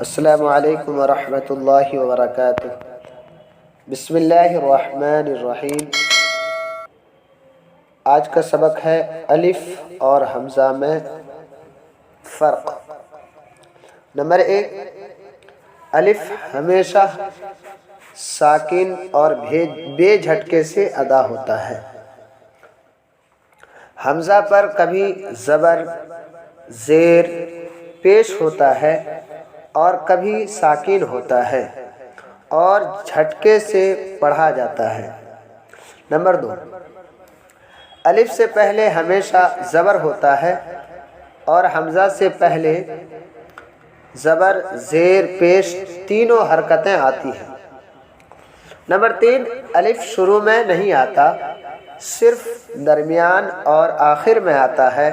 السلام علیکم ورحمۃ اللہ وبرکاتہ۔ بسم اللہ الرحمن الرحیم۔ آج کا سبق ہے الف اور حمزہ میں فرق۔ نمبر 1، الف ہمیشہ ساکن اور بے جھٹکے سے ادا ہوتا ہے۔ حمزہ پر کبھی زبر زیر پیش ہوتا ہے اور کبھی ساکن ہوتا ہے اور جھٹکے سے پڑھا جاتا ہے۔ نمبر 2، الف سے پہلے ہمیشہ زبر ہوتا ہے اور حمزہ سے پہلے زبر زیر پیش تینوں حرکتیں آتی ہیں۔ نمبر 3، الف شروع میں نہیں آتا، صرف درمیان اور آخر میں آتا ہے۔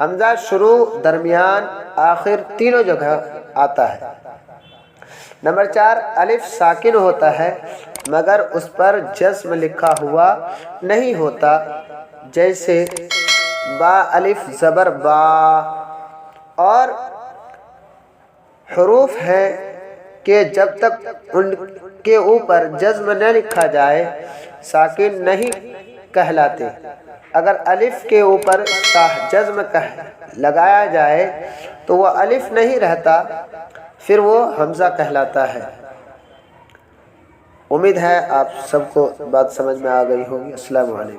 حمزہ شروع، درمیان، آخر تینوں جگہ آتا ہے۔ نمبر 4، الف ساکن ہوتا ہے مگر اس پر جزم لکھا ہوا نہیں ہوتا، جیسے با الف زبر با، اور حروف ہیں کہ جب تک ان کے اوپر جزم نہ لکھا جائے ساکن نہیں کہلاتے۔ اگر الف کے اوپر جزم لگایا جائے تو وہ الف نہیں رہتا، پھر وہ حمزہ کہلاتا ہے۔ امید ہے آپ سب کو بات سمجھ میں آ گئی ہوگی۔ السلام علیکم۔